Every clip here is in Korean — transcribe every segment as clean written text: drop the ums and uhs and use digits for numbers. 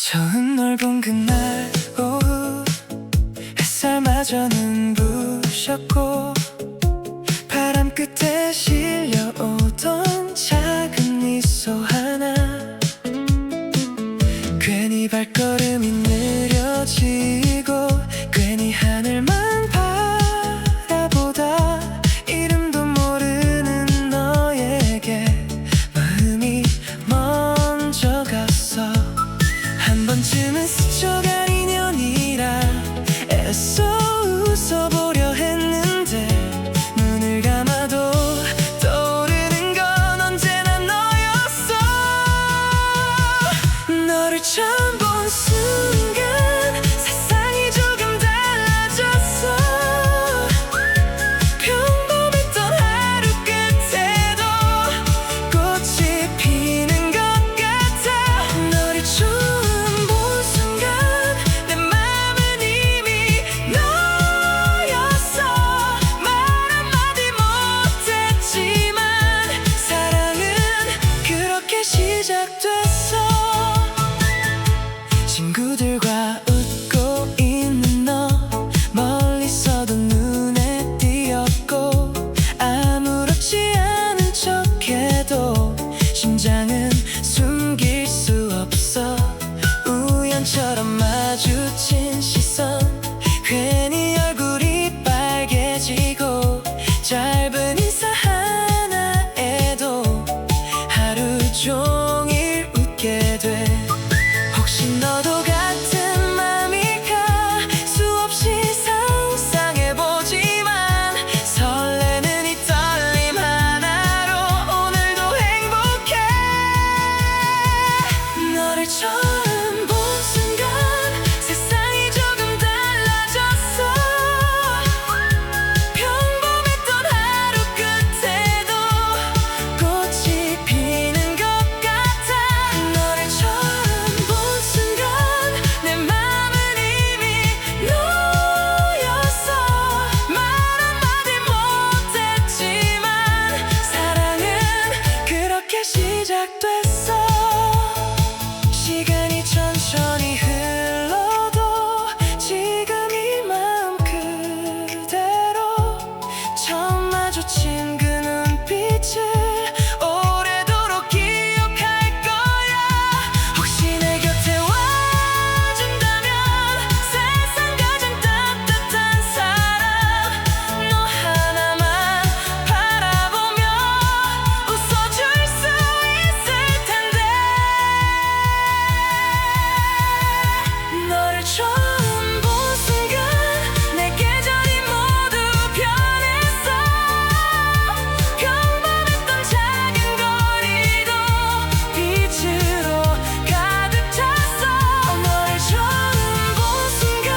처음 널 본 그날 오후 햇살마저 눈부셨고 바람 끝에 실려오던 작은 미소 하나 괜히 발걸음이 느려지고 괜히 하늘만 바라보다 이름도 모르는 너에게 마음이 먼저 갔어. 한 번쯤은 스쳐간 인연이라 애써 웃어보려 했는데 눈을 감아도 떠오르는 건 언제나 너였어. 너를 처음 본 순간 세상이 조금 달라졌어. 평범했던 하루 끝에도 꽃이 피는 것 같아. 너를 처음 본 순간 내 맘은 이미 너였어. 말 한마디 못했지만 사랑은 그렇게 시작됐어. 친구들과 웃고 있는 너 멀리서도 눈에 띄었고 아무렇지 않은 척해도 심장은 숨길 수 없어. 우연처럼 마주친 시선 괜히 얼굴이 빨개지고 짧은 인사 하나에도 하루 종일 웃게 돼. 혹시 너도 같은 맘일까 수없이 상상해보지만 설레는 이 떨림 하나로 오늘도 행복해. 너를 처음 본 순간 세상이 조금 달라졌어. 평범했던 하루 끝에도 꽃이 피는 것 같아. 너를 처음 본 순간 내 맘은 이미 너였어. 말 한마디 못했지만 사랑은 그렇게 시작됐어. 시간이 천천히 흘러도 지금 이 마음 그대로 처음 마주친 그 눈빛을 오래도록 기억할 거야. 혹시 내 곁에 와준다면 세상 가장 따뜻한 사람 너 하나만 바라보며 웃어줄 수 있을 텐데. 너를 처음 본 순간 내 계절이 모두 변했어. 평범했던 작은 거리도 빛으로 가득 찼어. 너를 처음 본 순간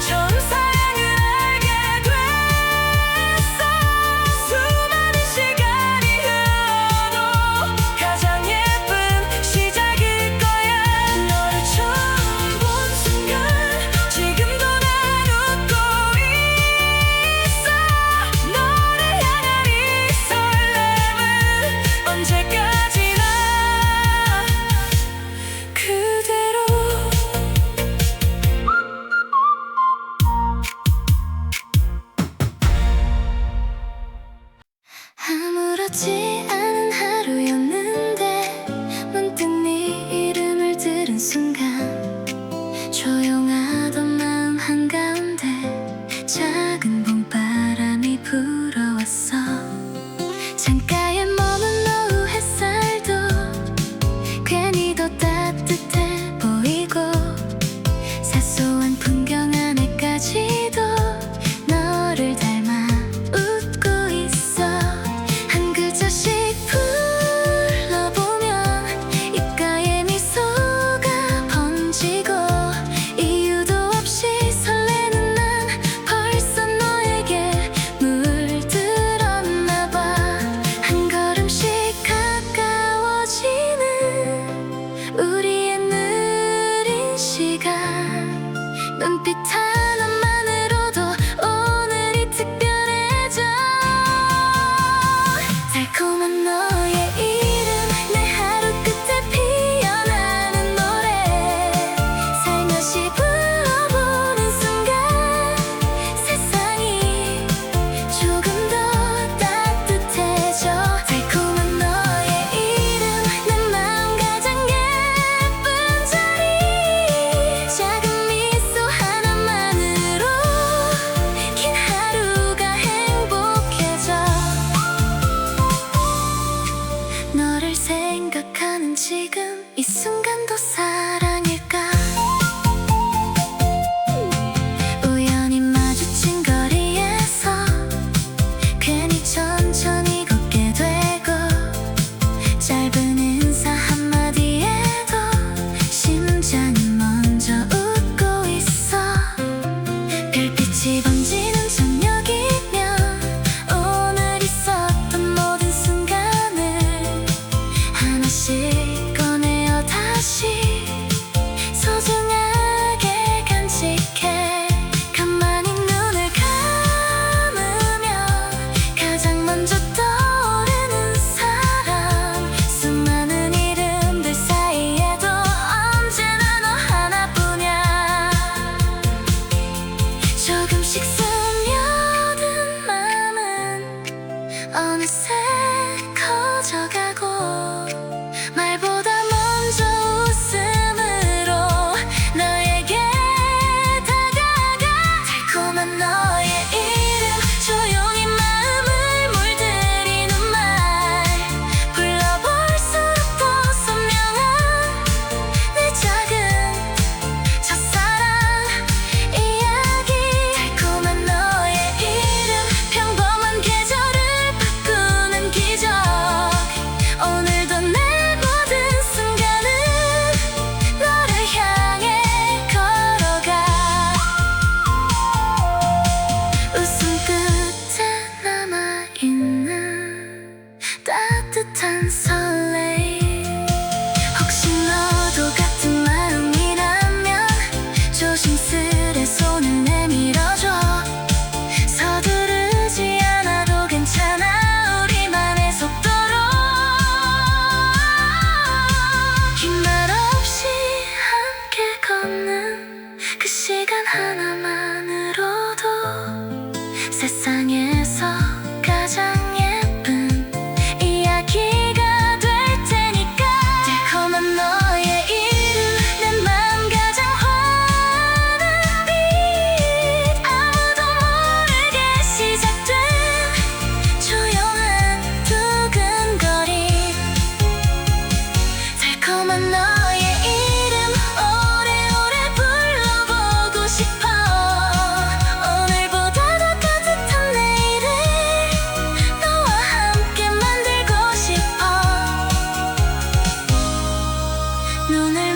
처음 사랑을 알게 됐어. 수많은 시간이 흘러도 가장 예쁜 시작일 거야. 너를 처음 본 순간 지금도 난 웃고 있어. 너를 향한 이 설렘은 언제까지나 그대로. 아무렇지 않은 하루였는데 문득 네 이름을 들은 순간 조용하던 마음 한가운데 작은 봄바람이 불어왔어. 창가에 머문 오후 햇살도 괜히 더 따뜻해 보이고 사소한 풍경 안에까지도 너를 닮아 웃고 있어. 한 글자씩 불러보면 입가에 미소가 번지고 이유도 없이 설레는 난 벌써 너에게 물들었나 봐. 한 걸음씩 가까워지는 우리의 느린 시간 눈빛 하나만으로도 오늘이 특별해져. 달콤한 너의 이름 내 하루 끝에 피어나는 노래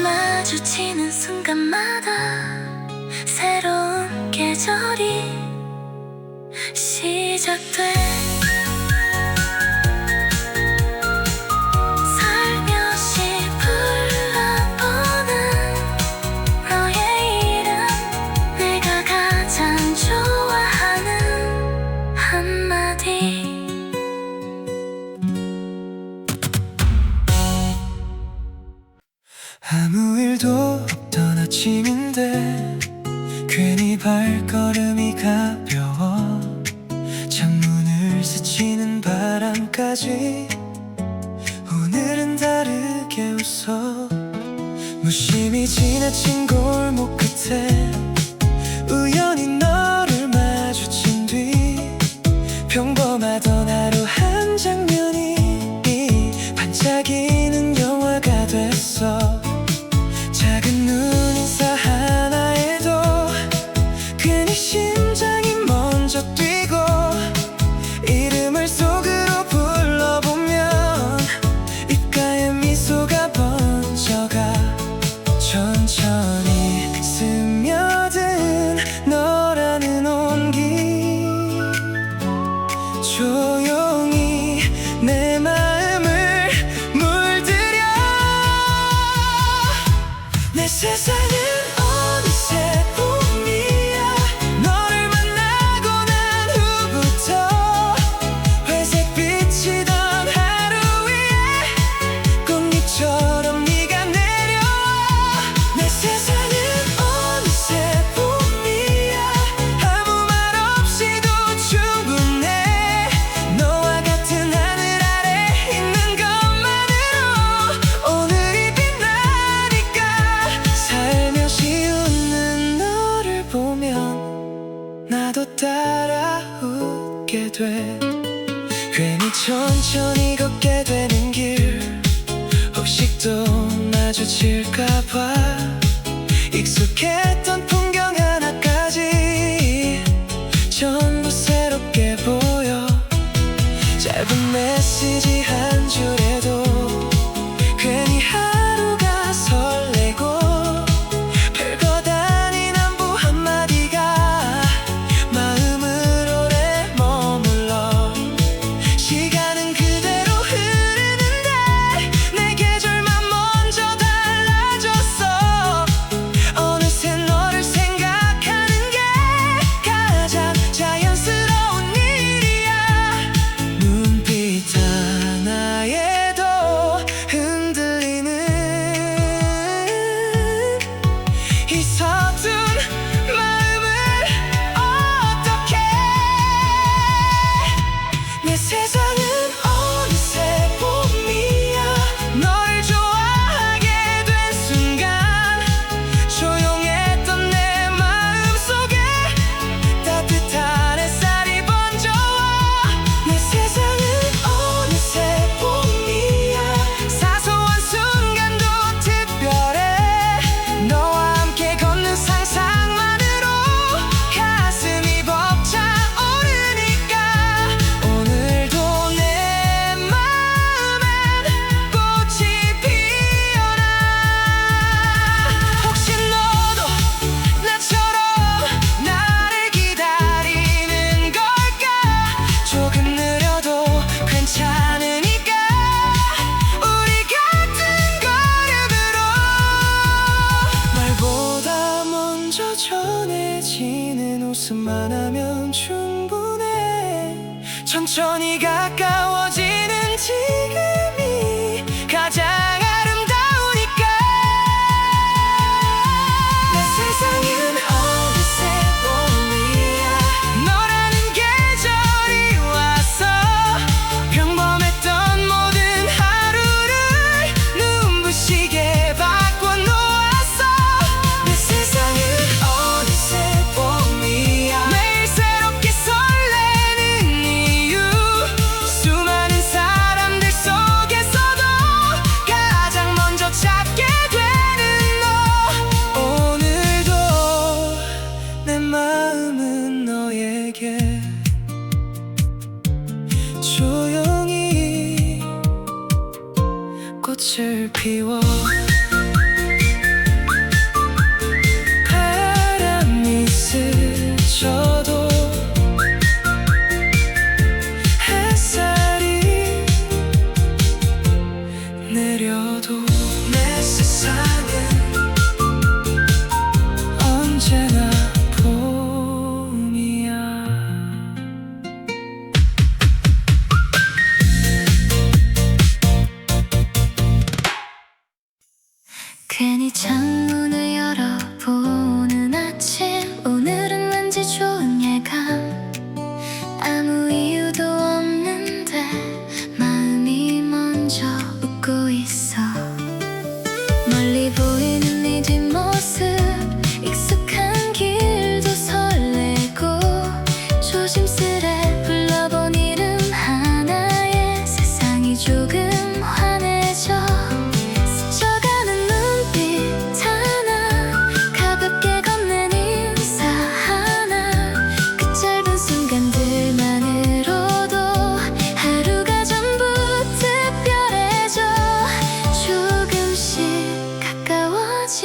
마주치는 순간마다 새로운 계절이 시작돼. 살며시 불러보는 너의 이름, 내가 가장 좋아하는 한마디. 아무 일도 없던 아침인데 괜히 발걸음이 가벼워. 창문을 스치는 바람까지 오늘은 다르게 웃어. 무심히 지나친 골목 끝에 우연히 너를 마주친 뒤 평범하던 하루 한 장면이 반짝이는 영화가 됐어. 작은 눈인사 하나에도 괜히 심장이 먼저 뛰고 이름을 속으로 불러보면 입가에 미소가 번져가. 천천히 스며든 너라는 온기 조용히 내 마음을 물들여. 내 세상은 어느새 봄이야. 너를 만나고 난 후부터 회색 비치던 하루 위에 꽃잎처럼 네가 내려와. 내 세상은 어느새 봄이야. 아무 말 없이도 충분해. 너와 같은 하늘 아래 있는 것만으로 오늘이 빛나니까. 살며시 웃는 너를 보면 나도 따라 웃게 돼. 괜히 천천히 걷게 되는 길 혹시 또 마주칠까봐. 익숙했던 풍경 하나까지 전부 새롭게 보여. 짧은 메시지 한 줄에도 괜히 하루가 설레고 별것 아닌 안부 한마디가 마음을 오래 머물러. 시간은 그대로 흐르는데 내 계절만 먼저 달라졌어. 어느새 너를 생각하는 게 가장 자연스러운 일이야. 눈빛 하나에도 흔들리는 이 서툰 마음을 어떡해. 내 세상은 어느새 봄이야. 널 좋아하게 된 순간 조용했던 내 마음속에 따뜻한 햇살이 번져와. 내 세상은 어느새 봄이야. 사소한 순간도 특별해. 너와 함께 걷는 상상만으로 가슴이 벅차오르니까. 오늘도 내 마음엔 꽃이 피어나. 혹시 너도 나처럼 나를 기다리는 걸까. 조금 느려도 괜찮으니까 우리 같은 걸음으로. 말보다 먼저 전해지는 웃음만 하면 충분해. 천천히 가까워지는 지금이 가장 아름다우니까. 내 세상은 어느새 봄이야. 너라는 계절이 와서 평범했던 모든 하루를 눈부시게 바꿔놓았어. 내 세상은 어느새 봄이야. 매일 새로운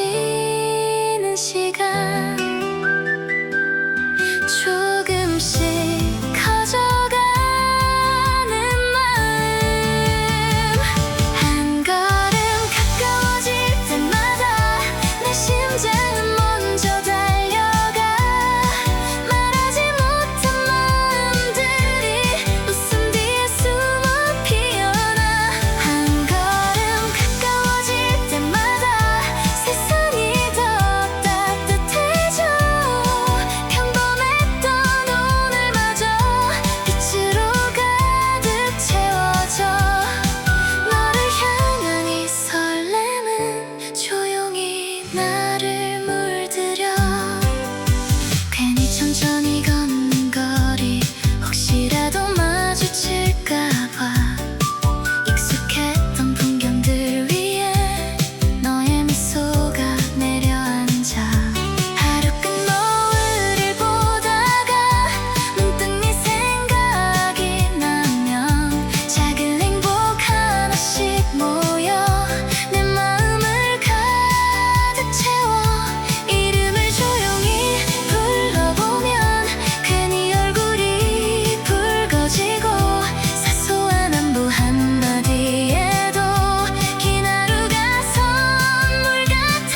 지는 시간 조금씩 커져가는 마음 한 걸음 가까워질 때마다 내 심장은 먼저 달려가 말하지 못한 마음들이 웃음 뒤에 숨어 피어나 한 걸음 가까워질 때마다 세상이 더 따뜻해져 평범했던 오늘마저 빛으로 가득 채워져 너를 향한 이 설렘은 조용히 나를 물들여 괜히 천천히 걷는 거리 혹시라도 마주칠까봐 익숙했던 풍경들 위에 너의 미소가 내려앉아 하루 끝 노을을 보다가 문득 네 생각이 나면 작은 행복 하나씩 모여 내 마음을 가득 채워 이름을 조용히 불러보면 괜히 얼굴이 붉어지고 사소한 안부 한마디에도 긴 하루가 선물 같아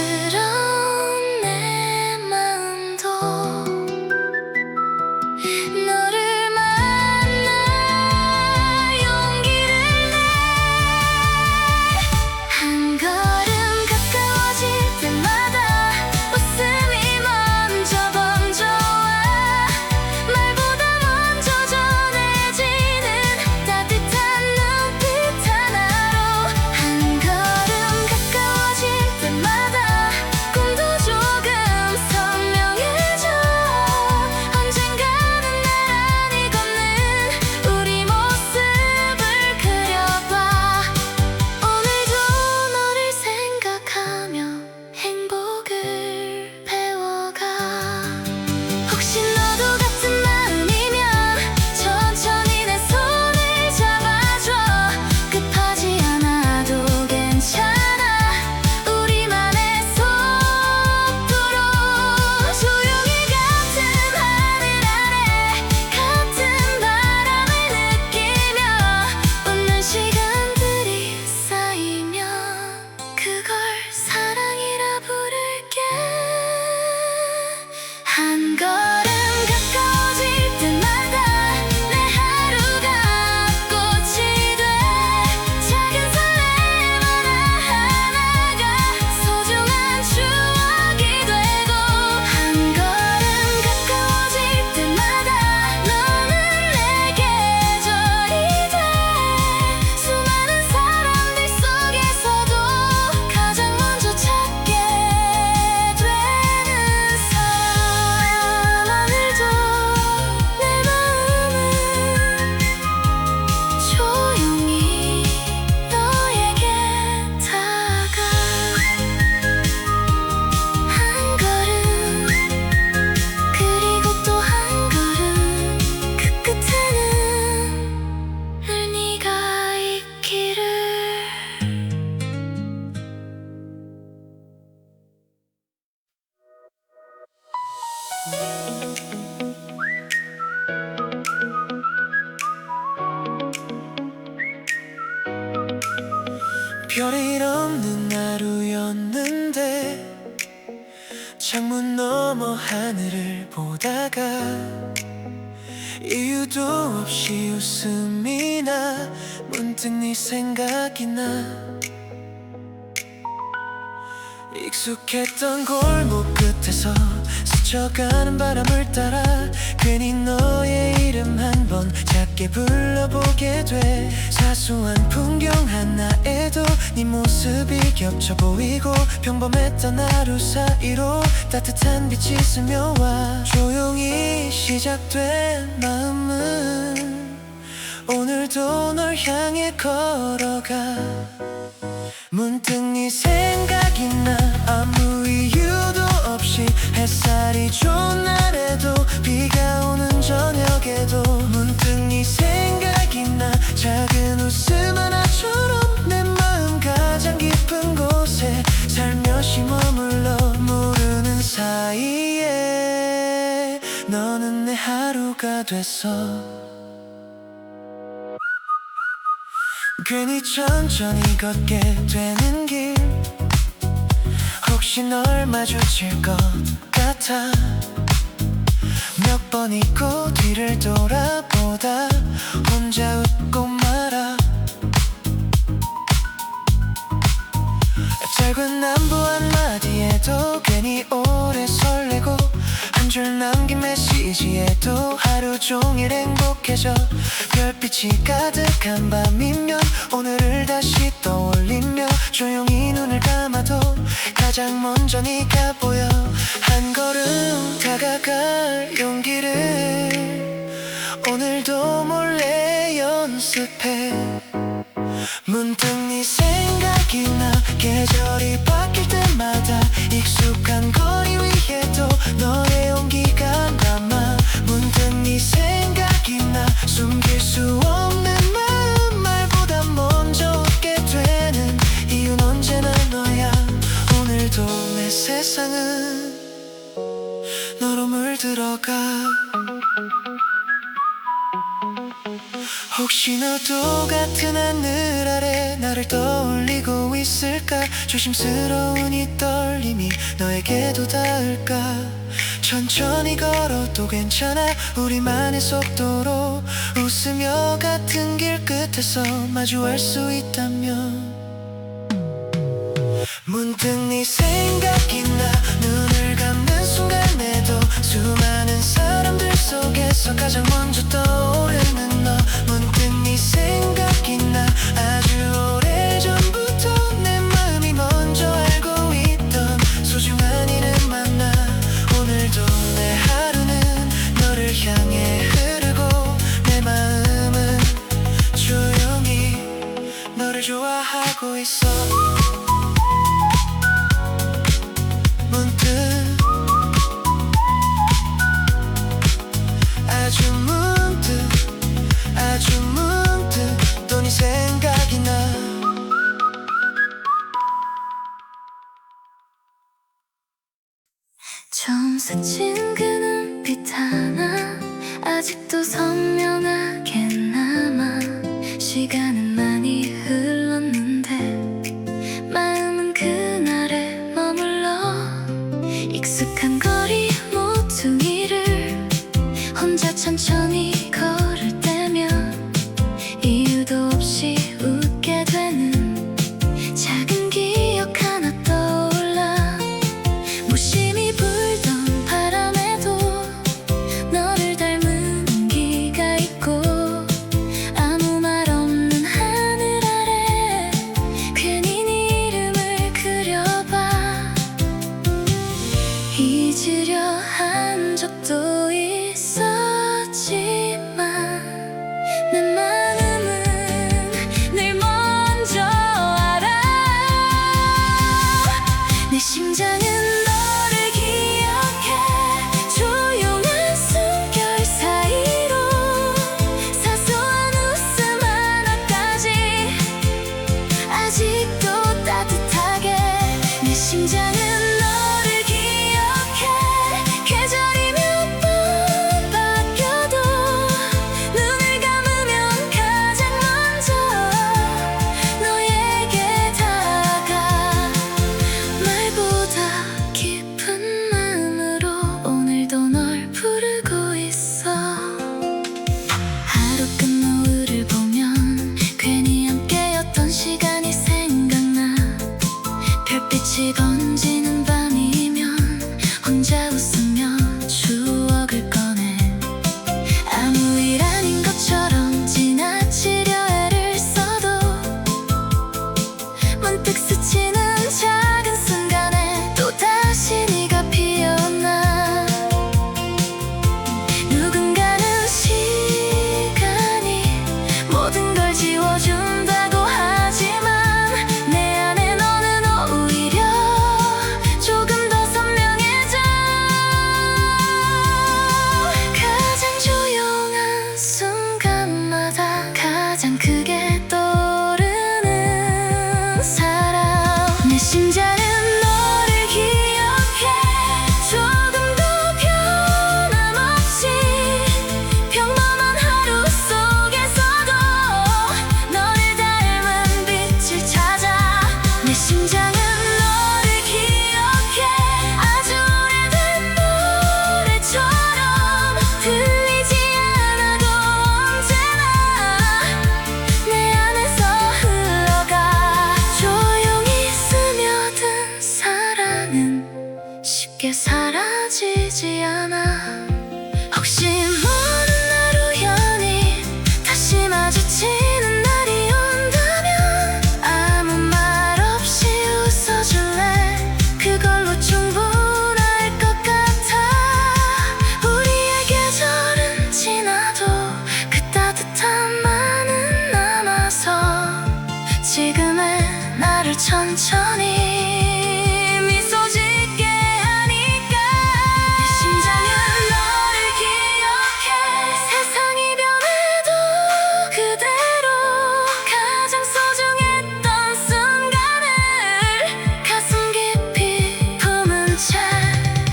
조심스러운 내 마음도 너를 만나 용기를 내 한 걸음 가까워질 때마다 웃음이 먼저 번져와 말보다 먼저 전해지는 따뜻한 눈빛 하나로 한 걸음 가까워질 때마다 꿈도 조금 선명해져 언젠가는 나란히 걷는 우리 모습을 그려봐 오늘도 너를 생각하며 행복을 배워가 혹시 너도 같은 마음이면 천천히 내 손을 잡아줘 급하지 않아도 괜찮아 우리만의 속도로 조용히 같은 하늘 아래 같은 바람을 느끼며 웃는 시간들이 쌓이면 그걸 사랑이라 부를게 한 걸음 가까워질 때마다 내 하루가 꽃이 돼 작은 설렘 하나하나가 소중한 추억이 되고 한 걸음 가까워질 때마다 너는 내 계절이 돼 수많은 사람들 속에서도 가장 먼저 찾게 되는 사람 오늘도 내 마음은 조용히 너에게 다가 한 걸음 그리고 또 한 걸음 그 끝에는 늘 네가 있기를 별일 없는 하루였는데 창문 너머 하늘을 보다가 이유도 없이 웃음이 나 문득 네 생각이 나 익숙했던 골목 끝에서 스쳐가는 바람을 따라 괜히 너의 이름 한 번 작게 불러보게 돼 사소한 풍경 하나에도 네 모습이 겹쳐 보이고 평범했던 하루 사이로 따뜻한 빛이 스며와 조용히 시작된 마음은 오늘도 널 향해 걸어가 문득 네 생각이 나 아무 이유도 없이 햇살이 좋은 날에도 비가 오는 저녁에도 문득 네 생각이 나 작은 웃음 하나처럼 내 마음 가장 깊은 하루가 됐어. 괜히 천천히 걷게 되는 길, 혹시 널 마주칠 것 같아. 몇 번 잊고 뒤를 돌아보다 혼자 웃고 말아. 짧은 안부 한마디에도 괜히 오래 설레고, 한 줄 남긴 메시지에도 하루 종일 행복해져. 별빛이 가득한 밤이면 오늘을 다시 떠올리며 조용히 눈을 감아도 가장 먼저 네가 보여. 한 걸음 다가갈 용기를 오늘도 몰래 연습해. 문득 네 생각이 나. 계절이 바뀔 때마다 익숙한 거리 위에도 너의 온기가 남아. 문득 네 생각이 나. 숨길 수 없는 마음 말보다 먼저 웃게 되는 이유는 언제나 너야. 오늘도 내 세상은 너로 물들어가. 혹시 너도 같은 하늘 아래 나를 떠올리고 있을까? 조심스러운 이 떨림이 너에게도 닿을까? 천천히 걸어도 괜찮아. 우리만의 속도로 웃으며 같은 길 끝에서 마주할 수 있다면. 문득 네 생각이 나. 눈을 감는 순간에도 수많은 사람들 속에서 가장 먼저 떠오르는 너. 문득 네 생각이 나. 아주 오래전부터 내 마음이 먼저 알고 있던 소중한 이름 만나. 오늘도 내 하루는 너를 향해 흐르고 내 마음은 조용히 너를 좋아하고 있어. 아주 문득 또 네 생각이 나. 처음 스친 그 눈빛 하나 아직도 선명하게 남아. 시간은 많이 흘렀는데 마음은 그날에 머물러. 익숙한 거리 모퉁이를 혼자 천천히 걸을 때면 이유도 없이 웃게 되는 작은 기억 하나 떠올라. 무심히 불던 바람에도 너를 닮은 온기가 있고, 아무 말 없는 하늘 아래 괜히 네 이름을 그려봐. 잊으려 한 적도 있었지만 내 마음은 늘 먼저 알아. 내 심장은 너를 기억해. 조용한 숨결 사이로 사소한 웃음 하나까지 아직도 따뜻하게. 내 심장은 너를 기억해. 계절이 몇 번 바뀌어도 눈을 감으면 가장 먼저 너에게 다가가. 말보다 깊은 마음으로 오늘도 널 부르고 있어. 하루 끝 노을을 보면 괜히 함께였던 시간이 생각나. 별빛이 번지는 밤이면 혼자 웃으며 추억을 꺼내. 아무 일 아닌 것처럼 지나치려 애를 써도 문득 스치는 작은 순간에 또다시 네가 피어나. 누군가는 시간이 모든 걸 지워준다고 하지만 내 안에 너는 오히려 조금 더 선명해져. 가장 조용한 순간마다 가장 크게 떠오르는 사람. 내 심장은 너를 기억해. 조금 더 변함없이 쉽게 사라지지 않아. 혹시 모르는 하루 연이 다시 마주치는 날이 온다면 아무 말 없이 웃어줄래. 그걸로 충분할 것 같아. 우리의 계절은 지나도 그 따뜻한 마음은 남아서 지금의 나를 천천히 미소 짓게 하니까. 내 심장은 너를 기억해. 세상이 변해도 그대로 가장 소중했던 순간을 가슴 깊이 품은 채.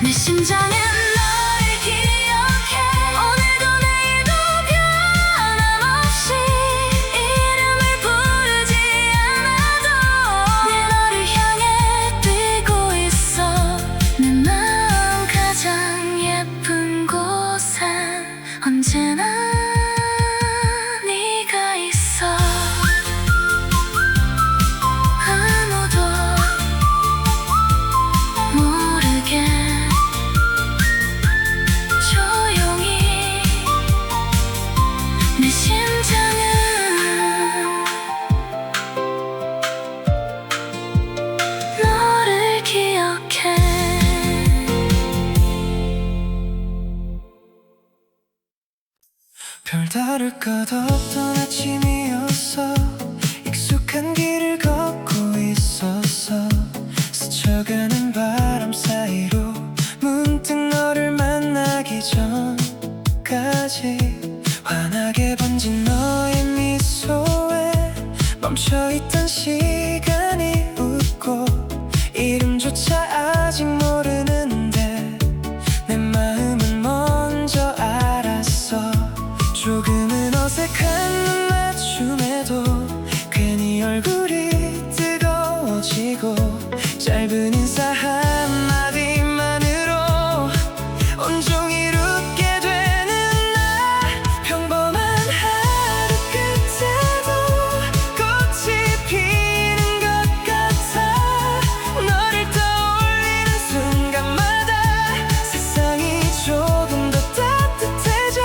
내 심장은 너를 기억해. 오늘도 내일도 변함없이 이름을 부르지 않아도 내 너를 향해 뛰고 있어. 내 마음 가장 예쁜 곳엔 언제나 네가 있어. 아무도 모르게 조용히 내 심장은 너를 기억해. 별다를 것 없던 아침이었어. 익숙한 길을 걷고 있었어. 스쳐가는 바람 사이로 문득 너를 만나기 전까지 환하게 번진 너의 미소에 멈춰있던 시간이 웃고 이름조차 아직 모르는데 내 마음은 먼저 알았어. 조금은 어색한 맞춤에도 괜히 얼굴이 뜨거워지고 짧은 인사 한마디만으로 온종일 웃게 되는 나. 평범한 하루 끝에도 꽃이 피는 것 같아. 너를 떠올리는 순간마다 세상이 조금 더 따뜻해져.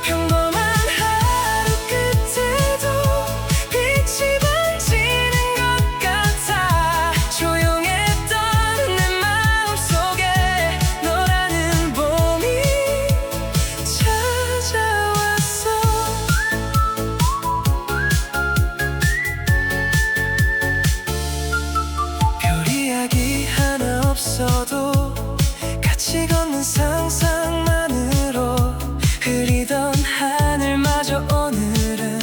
평범한 하루 끝에도 빛이 번지는 것 같아. 조용했던 내 마음속에 너라는 봄이 찾아왔어. 별 이야기 하나 없어도 같이 걷는 상상만으로 흐리던 하늘마저 오늘은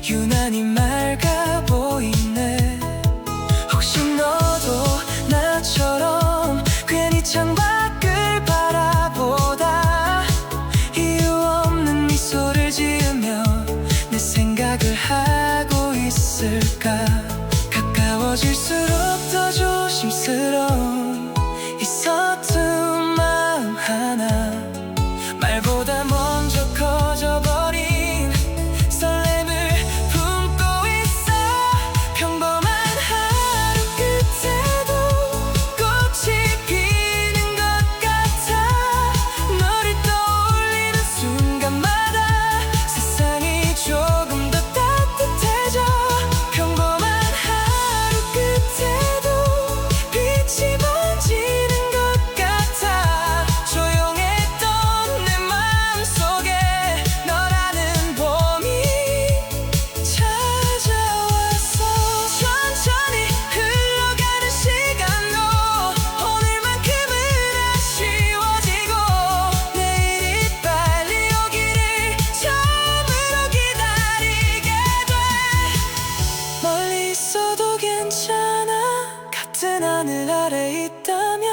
유난히 맑아 보이네. 혹시 너도 나처럼 괜히 창밖을 바라보다 이유 없는 미소를 지으며 내 생각을 하고 있을까. 가까워질수록 더 조심스러운 이 서툰 마음 하나. 말보다 먼저 커져버린 설렘을 품고 있어. 평범한 하루 끝에도 꽃이 피는 것 같아. 너를 떠올리는 순간마다 세상이 조금 더 따뜻해져. 평범한 하루 끝에도 빛이 번지는 것 같아. 조용했던 내 마음속에 너라는 봄이 찾아왔어. 천천히 흘러가는 시간도 오늘만큼은 아쉬워지고 내일이 빨리 오기를 처음으로 기다리게 돼. 멀리 있어도 괜찮아. 같은 하늘 아래 있다면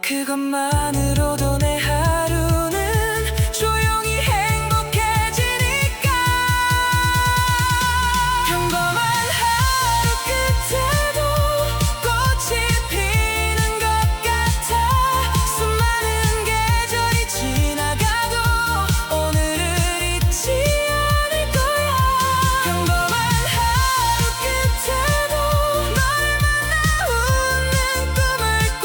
그것만으로도 내 하루는 조용히 행복해지니까. 평범한 하루 끝에도 꽃이 피는 것 같아. 수많은 계절이 지나가도 오늘을 잊지 않을 거야. 평범한 하루 끝에도 너를 만나 웃는 꿈을 꿔.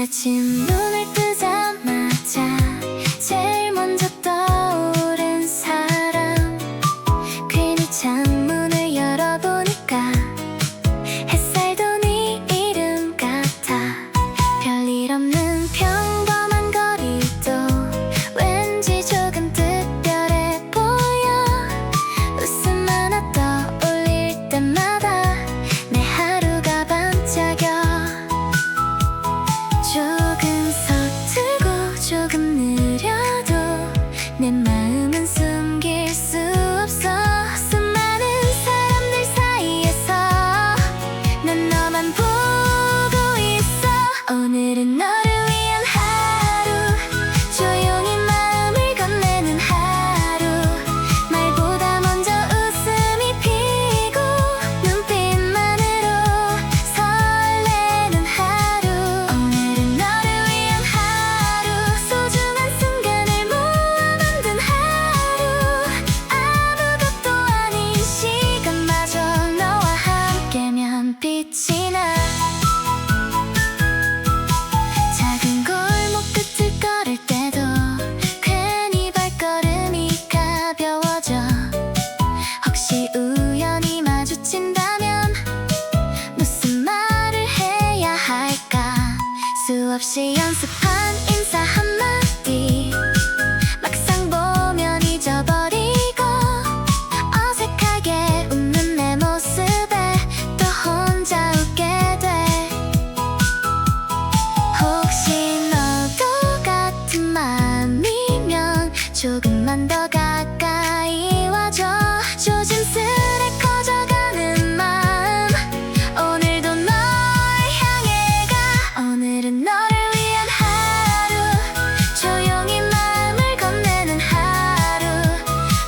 아침 눈을 뜨자마자 제일 먼저 떠오른 사람, 괜히 창문을 열어보니까 햇살도 네 이름 같아. 별일 없는 평범한 거리도 왠지 조금 특별해 보여. 웃음 하나 떠올릴 때마다 내 하루가 반짝여. 조금 서투고 조금 느려도 내 마음은 숨길 수 없어. 수많은 사람들 사이에서 난 너만 보고 있어. 오늘은 너를 위한 하루, 조용히 마음을 건네는 하루. 말보다 먼저 웃음이 피고 눈빛만으로 설레는 하루. 오늘은 너를 위한 하루, 소중한 순간을 모아 만든 하루. 아무것도 아닌 시간마저 너와 함께면 빛이 나. 작은 골목 끝을 걸을 때도 괜히 발걸음이 가벼워져. 혹시 우연히 마주친다면 무슨 말을 해야 할까. 수없이 연습한 인사 한마디 막상 보면 잊어버리고, 어색하게 웃는 내 모습에 또 혼자 웃게 돼. 혹시 너도 같은 마음이면 조금만 더 가까이 와줘. 조심스레 커져가는 마음 오늘도 널 향해 가. 오늘은 너를 위한 하루, 조용히 마음을 건네는 하루.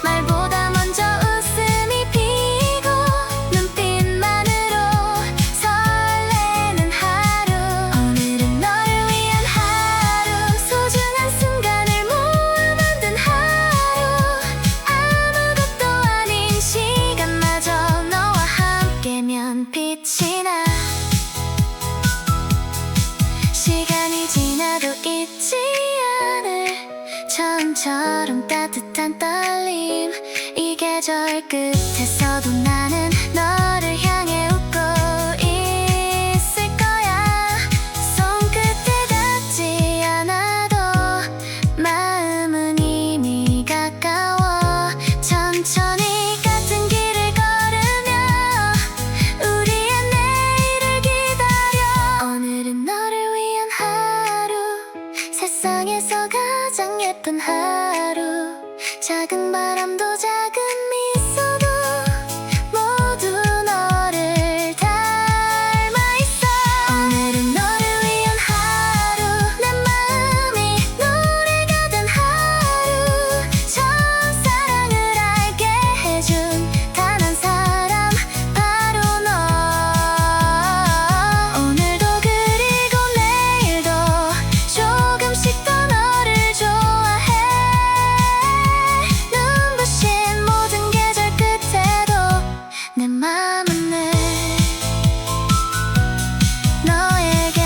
말보다 먼저 웃음이 피고 눈빛만으로 설레는 하루. 오늘은 너를 위한 하루, 소중한 순간을 모아 만든 하루. 아무것도 아닌 시간마저 너와 함께면 빛이 나. 시간이 지나도 잊지 않을 처음처럼 따뜻한 떨림. 이 계절 끝에서도 나는 너를 향해 웃고 있을 거야. 손끝에 닿지 않아도 마음은 이미 가까워. 천천히 같은 길을 걸으며 우리의 내일을 기다려. 오늘은 너를 위한 하루, 세상에서 가장 예쁜 하루. 작은 바람도 작은 미소도 모두 너를 닮아 있어. 오늘은 너를 위한 하루, 내 마음이 노래가 된 하루. 처음 사랑을 알게 해준 단 한 사람, 바로 너. 오늘도 그리고 내일도 조금씩 더 너를 좋아해. 눈부신 모든 계절 끝에도 내 맘은 늘 너에게.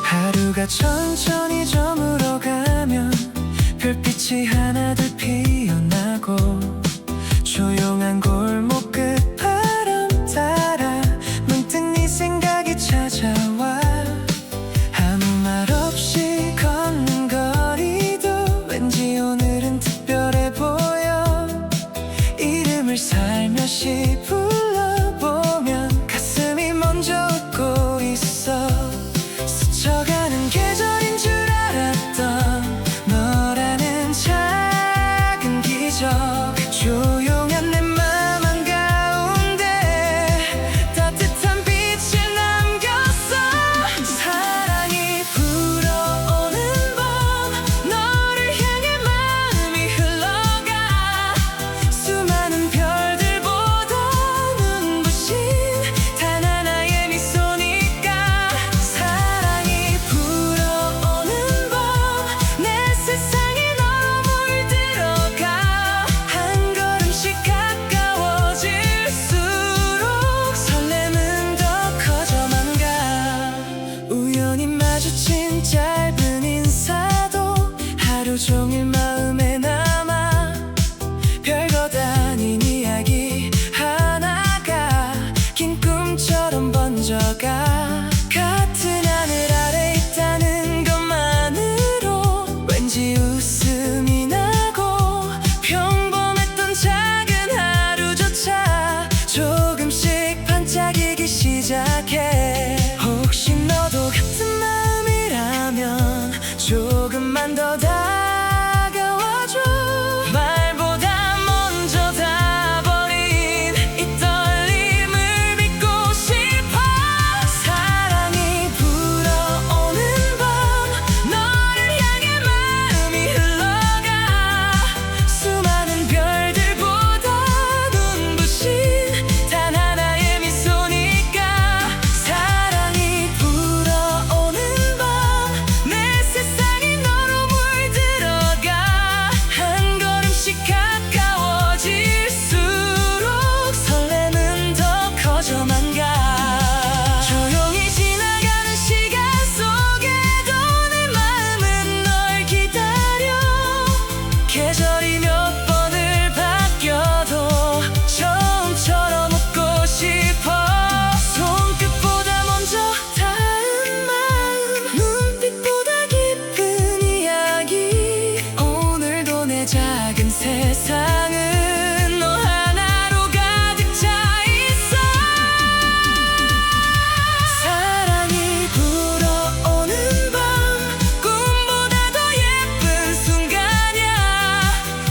하루가 천천히 저물어가면 별빛이 하나둘 피어나고, 조용한 골목 끝 바람 따라 문득 네 생각이 찾아와. 아무 말 없이 걷는 거리도 왠지 오늘은 특별해 보여. 이름을 살며시 불러보면 가슴이 먼저 웃고 있어. 스쳐가는 계절인 줄 알았던 너라는 작은 기적. 틈이 나고 평범했던 작은 하루조차 조금씩 반짝이기 시작해. 혹시 너도 같은 마음이라면 조금만 더 다가와줘. 말보다 먼저 닿아버린 이 떨림을 믿고 싶어. 사랑이 불어오는 밤 너를 향해 마음이 흘러가. 수많은 별들보다 눈부신 단 하나의 미소니까. 사랑이 불어오는 밤 내 세상이 너로 물들어가. 한 걸음씩 가까워질수록 설렘은 더 커져만 가. 조용히 지나가는 시간 속에도 내 마음은 널 기다려. 계절이 몇 번을 바뀌어도 처음처럼 웃고 싶어. 손끝보다 먼저 닿은 마음, 눈빛보다 깊은 이야기. 오늘도 내 작은 세상은 너 하나로 가득 차 있어. 사랑이 불어오는 밤 꿈보다 더 예쁜 순간이야.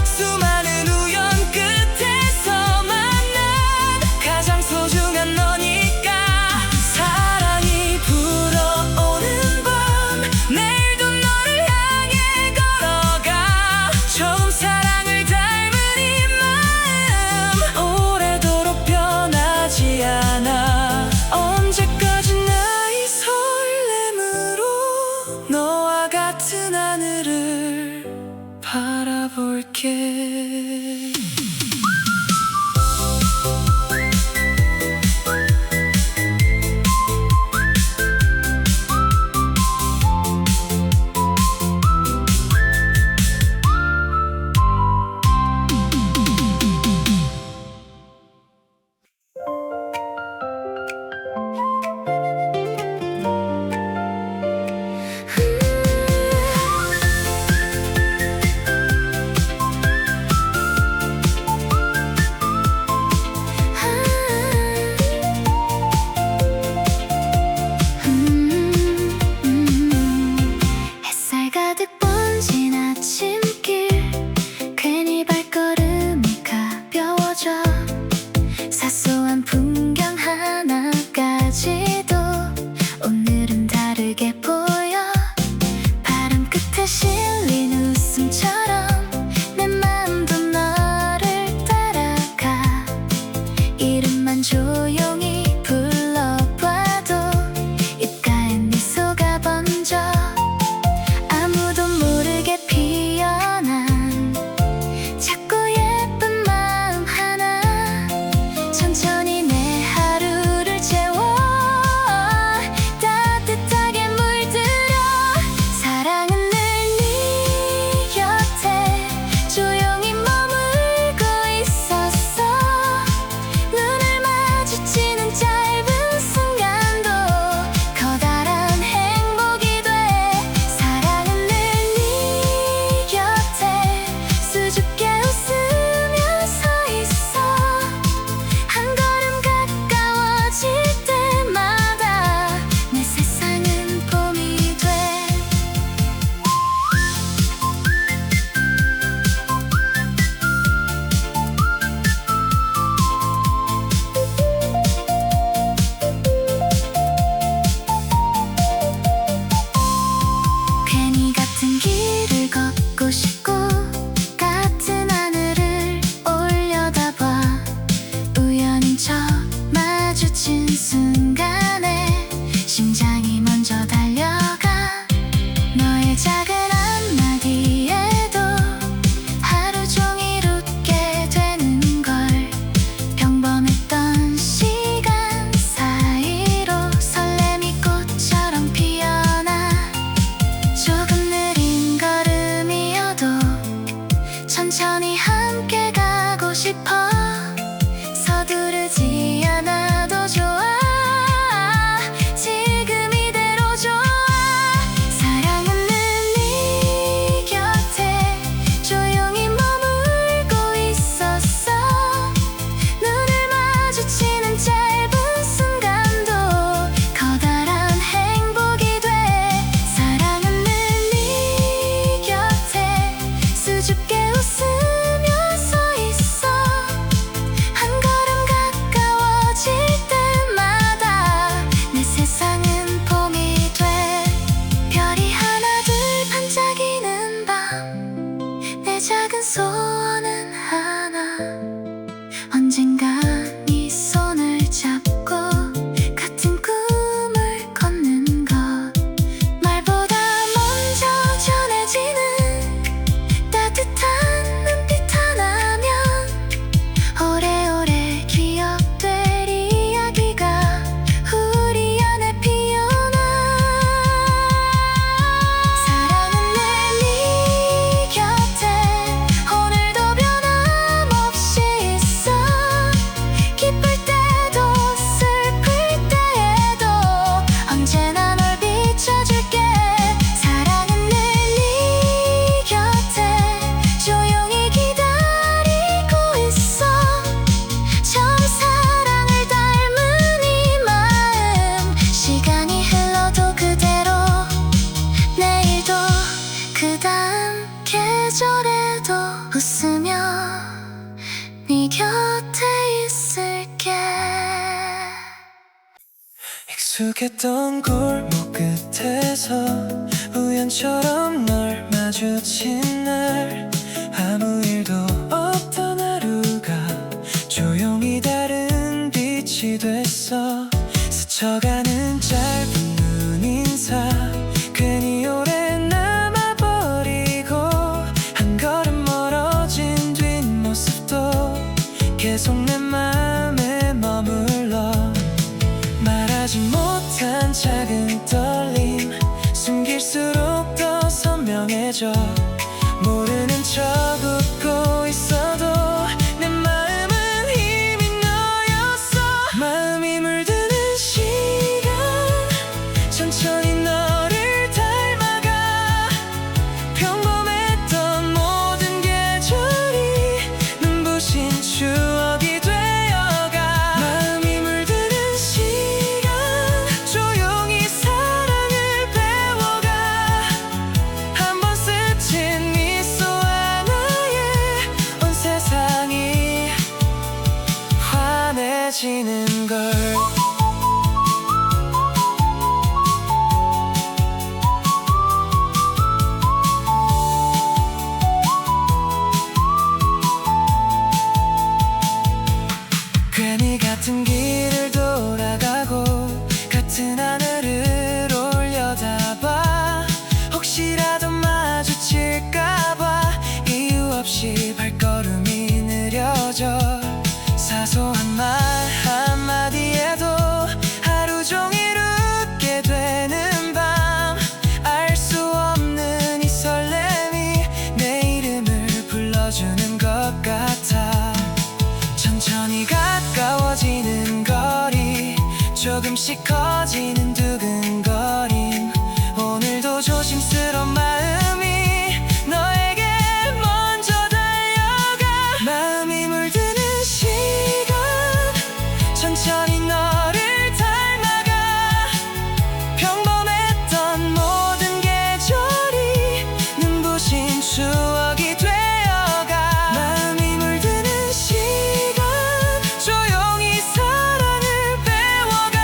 수많은 우연 끝에서 만난 가장 소중한 너니까. 사랑이 불어오는 밤 내일도 너를 향해 걸어가. 처음 사랑을 닮은 이 마음 오래도록 변하지 않아. 언제까지나 이 설렘으로 너와 같은 하늘을 바라볼게. 햇살 가득 번진 아침길 괜히 발걸음이 가벼워져. 사소한 풍경 하나까지도 오늘은 다르게 보여. 바람 끝에 실린 웃음처럼 내 마음도 너를 따라가. 이름만 조용히 불러봐도 입가엔 미소가 번져. 아무도 모르게 피어난 작고 예쁜 마음 하나 천천히 내 하루를 채워. 따뜻하게 물들여. 사랑은 늘 네 곁에 조용히 머물고 있었어. 눈을 마주치는 짧은 순간도 커다란 행복이 돼. 사랑은 늘 네 곁에 수줍게 웃으며 서 있어. 한 걸음 가까워질 때마다 내 세상은 봄이 돼. 괜히 같은 길을 걷고 싶고 같은 하늘을 올려다봐. 우연인 척 마주친 순간에 심장이 먼저 달려가. 너의 작은 한마디에도 하루 종일 웃게 되는 걸. 평범했던 시간 사이로 설렘이 꽃처럼 피어나. 조금 느린 걸음이어도 천천히 함께 가고 싶어. 서두르지 않아도 좋아. 지금 이대로 좋아. 사랑은 늘 네 곁에 작은 소원은 하나 언젠가 네 손을 잡고 같은 꿈을 걷는 것 말보다 먼저 전해지는 따뜻한 눈빛 하나면 오래오래 기억될 이야기가 우리 안에 피어나 사랑은 늘 네 곁에 오늘도 변함없이 있어 기쁠 때도 슬플 때에도 언제나 널 비춰줄게 사랑은 늘 네 곁에 조용히 기다리고 있어 처음 사랑을 닮은 이 마음 시간이 흘러도 그대로 내일도 그 다음 계절에도 웃으며 네 곁에 있을게 익숙했던 골목 끝에서 우연처럼 널 마주친 날 아무 일도 없던 하루가 조용히 다른 빛이 됐어 스쳐가는 짧은 눈인사 괜히 오래 남아버리고 한 걸음 멀어진 뒷모습도 계속 내 맘에 머물러 말하지 못한 작은 떨림 숨길수록 더 선명해져 모르는 척 웃고 있어도 내 마음은 이미 너였어 마음이 물드는 시간 천천히 너를 닮아가 평범했던 모든 계절이 눈부신 추억이 되어가 마음이 물드는 시간 조용히 사랑을 배워가 한 번 스친 미소 하나에 온 세상이 환해지는 걸 괜히 같은 길을 돌아가고 같은 하늘을 올려다봐 혹시라도 마주칠까봐 이유 없이 발걸음이 느려져 사소한 말 한마디에도 하루 종일 웃게 되는 밤 알 수 없는 이 설렘이 내 이름을 불러주는 것 같아 천천히 가까워지는 거리 조금씩 커지는 두근거림 오늘도 조심스러운 마음이 너에게 먼저 달려가 마음이 물드는 시간 천천히 너를 닮아가 평범했던 모든 계절이 눈부신 추억이 되어가 마음이 물드는 시간 조용히 사랑을 배워가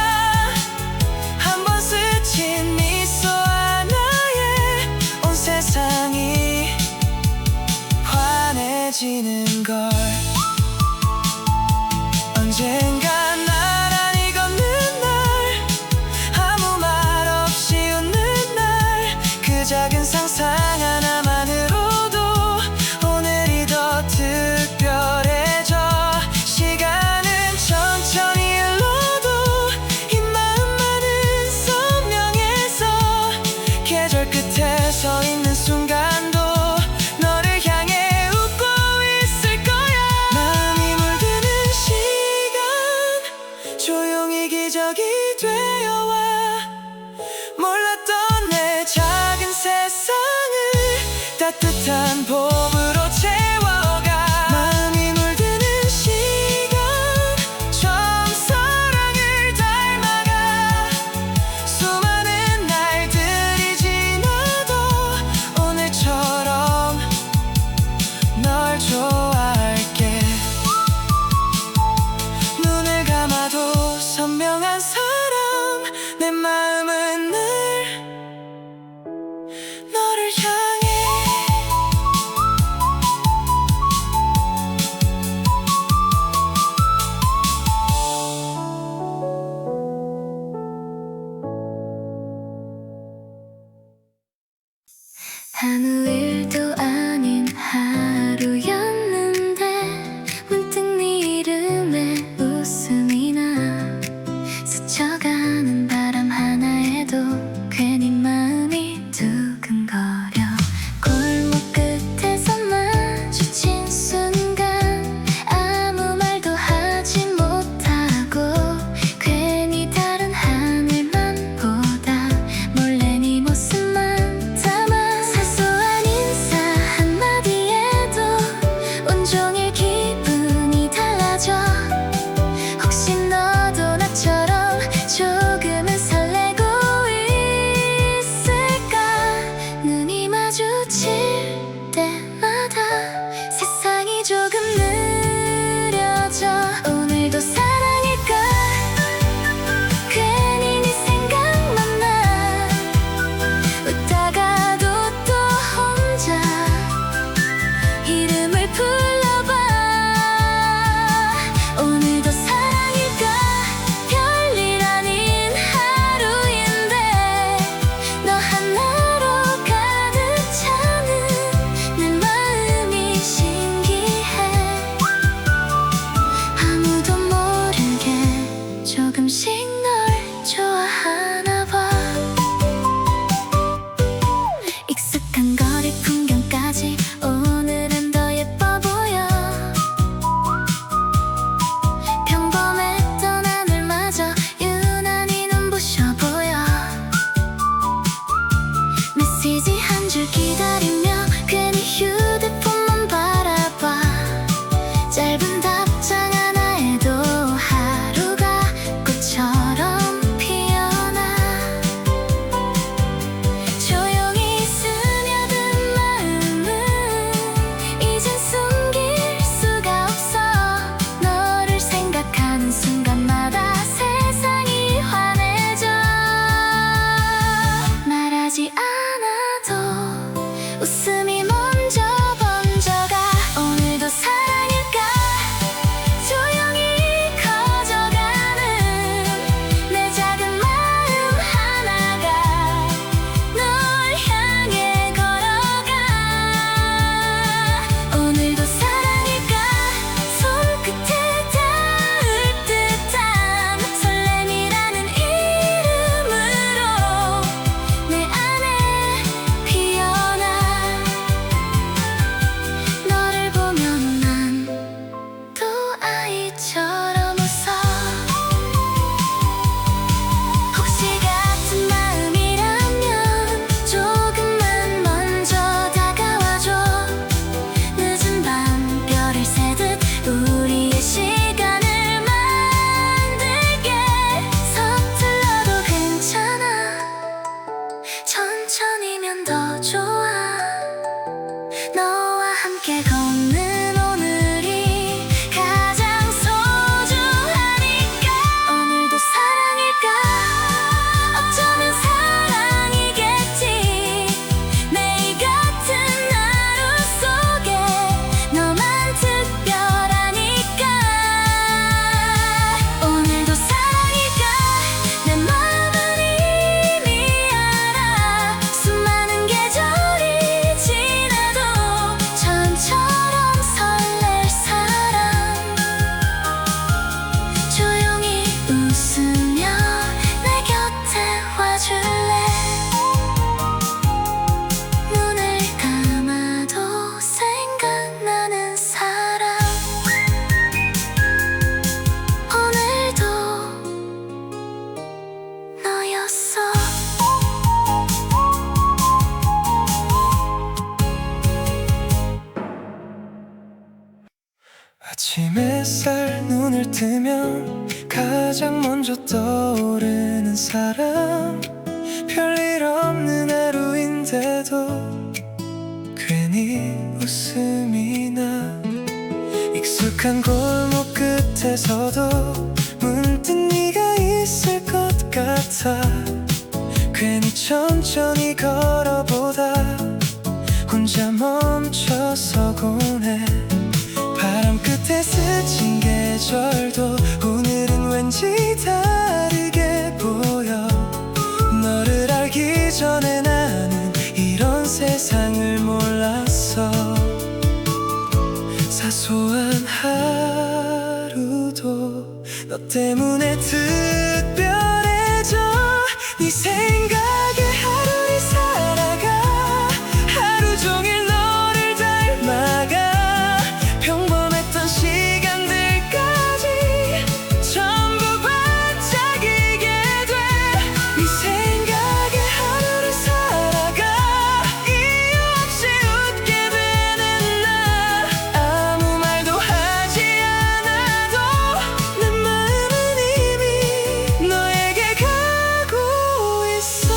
한 번 스친 미소 하나에 온 세상이 환해지는 걸 언젠가 나란히 걷는 날 아무 말 없이 웃는 날 그 작은 상상 하나만으로도 오늘이 더 특별해져 시간은 천천히 흘러도 이 마음만은 선명해서 계절 끝에 서 있는 순간도 너를 향해 웃고 있을 거야 마음이 물드는 시간 조용히 기적이 되어와 몰랐던 내 작은 세상을 따뜻한 봄으로 채워가 마음이 물드는 시간 처음 사랑을 닮아가 수많은 날들이 지나도 오늘처럼 널 좋아할게 눈을 감아도 선명한 사랑 내 마음은 늘 너를 향해 불러봐. 오늘도 사랑일까? 별일 아닌 하루인데 너 하나로 가득 차는 내 마음이 신기해. 아무도 모르게 조금씩 널 좋아하나 봐. 익숙한 거리 풍경까지 오늘은 더 예뻐 보여. 평범했던 하늘마저 유난히 눈부셔 보여. 메시지 한 줄 기다리며 괜히 휴대폰만 바라봐. 짧은 답장 하나에도 하루가 꽃처럼 피어나. 조용히 스며든 마음은 이젠 숨길 수가 없어. 너를 생각하는 순간마다 세상이 환해져. 말하지 않아도 웃음이 먼저 번져가. 오늘도 사랑일까? 조용히 커져가는 내 작은 마음 하나가 널 향해 걸어가. 오늘도 사랑일까? 손끝에 닿을 듯한 설렘이라는 이름으로 내 안에 피어나. 너를 보면 난 또 아이처럼 웃어. 혹시 같은 마음이라면 조금만 먼저 다가와줘. 늦은 밤 별을 새듯 우리의 시간을 만들게. 서툴러도 괜찮아. 천천히면 더 좋아. 너와 함께 걷는 오늘이 가장 소중하니까. 오늘도 사랑일까? 어쩌면 사랑이겠지. 매일 같은 하루 속에 너만 특별하니까. 오늘도 사랑일까? 내 마음은 이미 알아. 수많은 계절이 지나도 처음처럼 설렐 사람. 조용히 웃으며 내 곁에 와줄래? 눈을 감아도 생각나는 사람. 오늘도 너였어. 아침 햇살 눈을 뜨면 가장 먼저 떠오르는 사람. 별일 없는 하루인데도 괜히 웃음이 나. 익숙한 골목 끝에서도 문득 네가 있을 것 같아. 괜히 천천히 걸어보다 혼자 멈춰서곤 해. 바람 끝에 스친 계절도 오늘은 왠지 다르게 보여. 너를 알기 전에 나는 이런 세상을 몰랐어. 사소한 하루도 너 때문에 특별해져. 네 생각에 하루를 살아가. 하루 종일 너를 닮아가. 평범했던 시간들까지 전부 반짝이게 돼. 네 생각에 하루를 살아가. 이유 없이 웃게 되는 나. 아무 말도 하지 않아도 내 마음은 이미 너에게 가고 있어.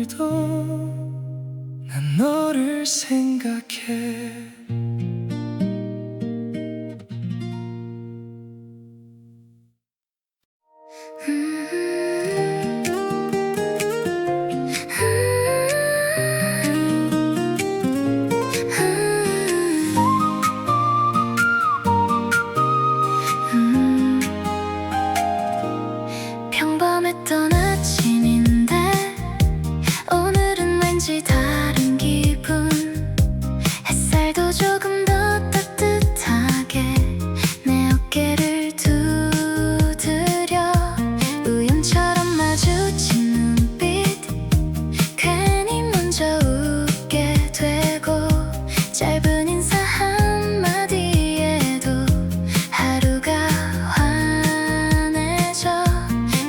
오늘도 난 너를 생각해. 평범했던 아침인데 오늘은 왠지 다른 기분. 햇살도 조금 더 따뜻하게 내 어깨를 두드려. 우연처럼 마주친 눈빛 괜히 먼저 웃게 되고, 짧은 인사 한마디에도 하루가 환해져.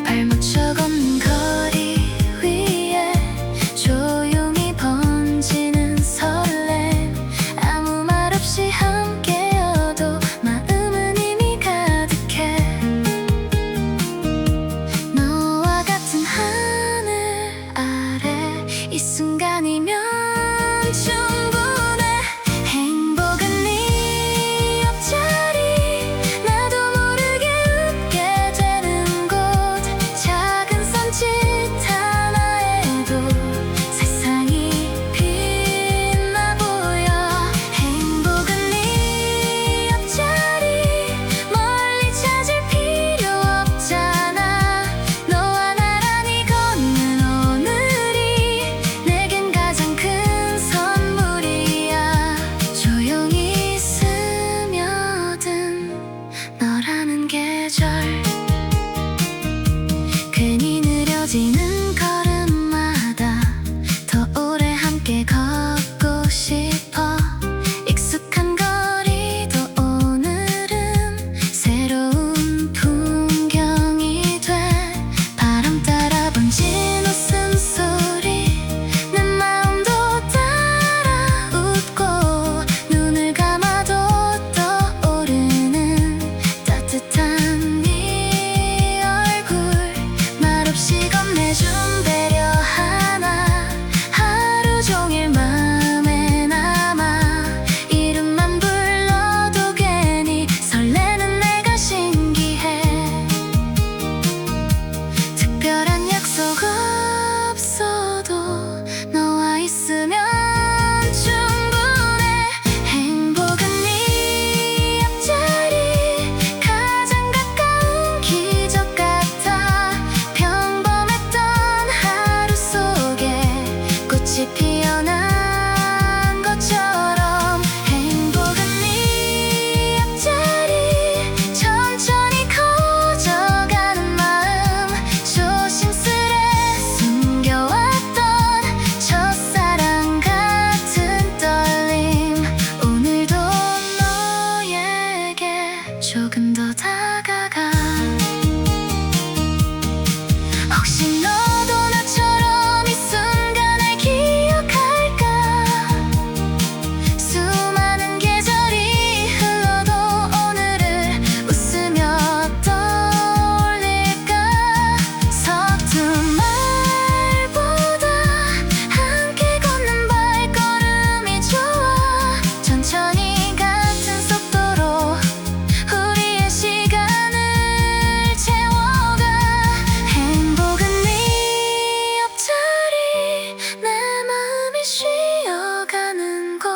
발목적 없는 거리 위에 조용히 번지는 설렘. 아무 말 없이 함께여도 마음은 이미 가득해. 너와 같은 하늘 아래 이 순간이면 충분해. 행복은 네 옆자리, 나도 모르게 웃게 되는 곳. 작은 손짓 하나에도 세상이 빛나 보여. 행복은 네 옆자리, 멀리 찾을 필요 없잖아. 너와 나란히 걷는 오늘이 내겐 가장 큰 선물이야. 조용히 스며든 너라는 계절, 괜히 느려지는 걸음마다 더 오래 함께 걷고 싶어. 익숙한 거리도 오늘은 새로운 풍경이 돼. 바람 따라 번진 웃음소리, 내 마음도 따라 웃고, 눈을 감아도 떠오르는 따뜻한 네 얼굴. 말없이 건네준 배려 하나, 하루 종일 마음에 남아. 이름만 불러도 괜히 설레는 내가 신기해. 특별한 약속 없어도 너와 있으면 충분해. 행복은 네 옆자리, 가장 가까운 기적 같아. 평범했던 하루 속에 꽃이 피어난 것처럼. 행복은 네 옆자리, 천천히 커져가는 마음. 조심스레 숨겨왔던 첫사랑 같은 떨림. 오늘도 너에게 조금 더 다가가. 혹시 너도 나처럼 이 순간을 기억할까? 수많은 계절이 흘러도 오늘을 웃으며 떠올릴까? 서툰 말보다 함께 걷는 발걸음이 좋아. 천천히 같은 속도로 우리의 시간을 채워가. 행복은 네 옆자리, 내 마음이 쉬어가는 곳.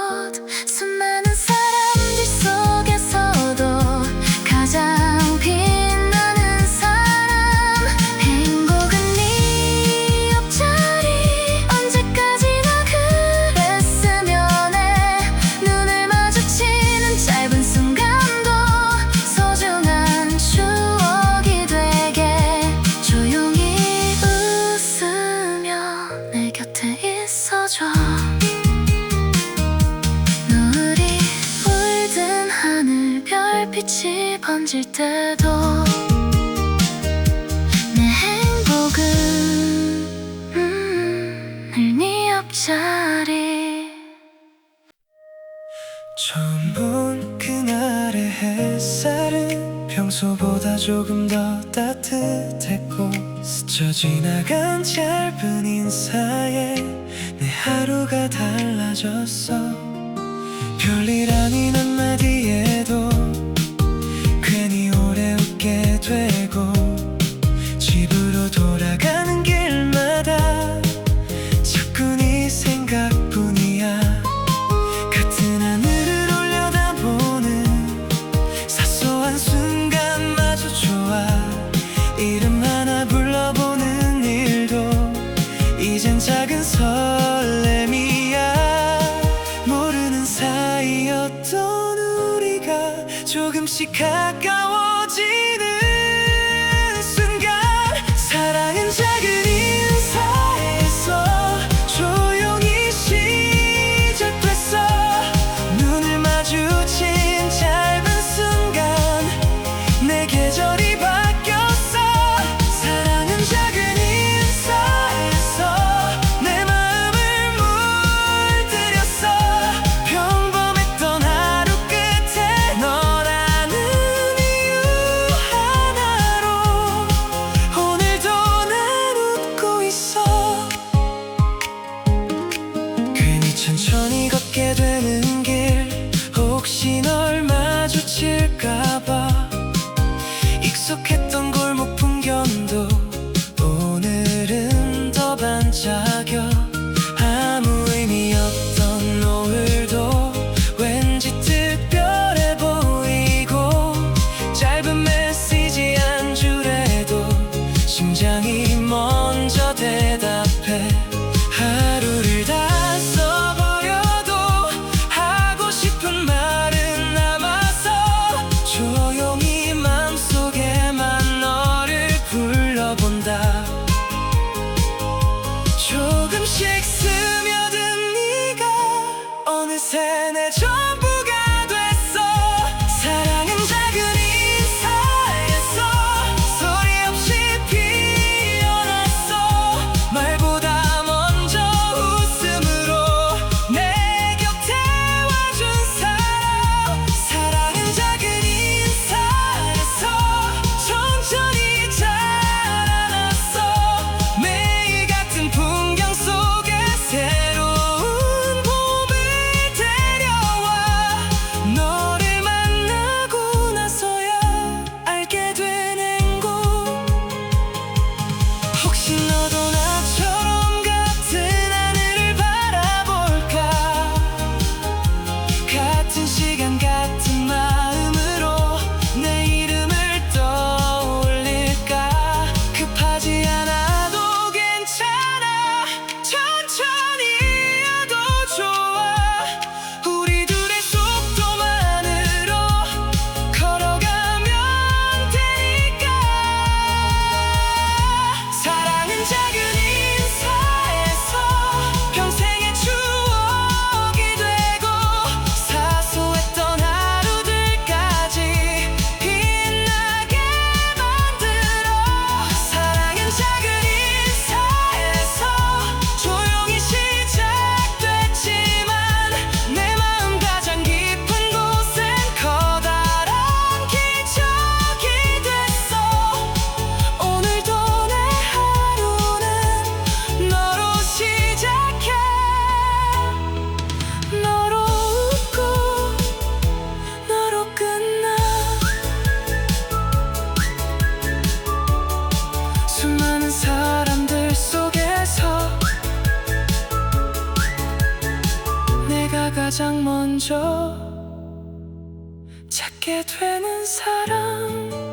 수많은 사람들 속에서도 가장 빛나는 사람. 행복은 네 옆자리, 언제까지나 그랬으면 해. 눈을 마주치는 짧은 순간도 소중한 추억이 되게. 조용히 웃으며 내 곁에 있어줘. 노을이 물든 하늘, 별빛이 번질 때도 내 행복은 늘 네 옆자리. 처음 본 그날의 햇살은 평소보다 조금 더 따뜻했고, 스쳐 지나간 짧은 인사에 내 하루가 달라졌어. 별일 아닌 한마디에도 괜히 오래 웃게 되고, 집으로 돌아가는 길마다 자꾸 네 생각뿐이야. 같은 하늘을 올려다보는 사소한 순간마저 좋아. 이름 하나 불러보는 일도 이젠 작은 설렘이야. 모르는 사이였던 우리가 조금씩 가까워지는 순간, 사랑은 작은 인사에서 조용히 시작됐어. 눈을 마주친 짧은 순간 내 계절이 바뀌었어. 사랑은 작은 인사에서 내 마음을 물들였어. 평범했던 하루 끝에 너라는 이유 하나로 오늘도 난 웃고 있어. 괜히 천천히 걷게 되는 길, 혹시 널 마주칠까봐. 익숙했던 골목 풍경도 오늘은 더 반짝여. 아무 의미 없던 노을도 왠지 특별해 보이고, 짧은 메시지 한 줄에도 심장이 먼저 대답해. 하루를 다 써버려도 하고 싶은 말은 남아서 조용히 맘속에만 너를 불러본다. 조금씩 스며든 네가 어느새 내 전부가 됐어. 사랑은 작은 인사에서 소리 없이 피어났어. 말보다 먼저 웃음으로 내 곁에 와준 사람. 사랑은 작은 인사에서 천천히 자라났어. 매일 같은 풍경 속에 새로운 봄을 데려와. 너를 만나고 나서야 알게 된 행복. 혹시 너도 나처럼 같은 하늘을 바라볼까? 같은 시간 같은 마음으로 내 이름을 떠올릴까? 급하지 않아도 괜찮아. 천천히 해도 좋아. 우리 둘의 속도만으로 걸어가면 되니까. 사랑은 작은 인사에서 평생의 추억이 되고, 사소했던 하루들까지 빛나게 만들어. 사랑은 작은 인사에서 조용히 시작됐지만 내 마음 가장 깊은 곳엔 커다란 기적이 됐어. 오늘도 내 하루는 너로 시작해. 너로 웃고 너로 끝나. 수많은 사람들 속에서 내가 가장 먼저 찾게 되는 사람.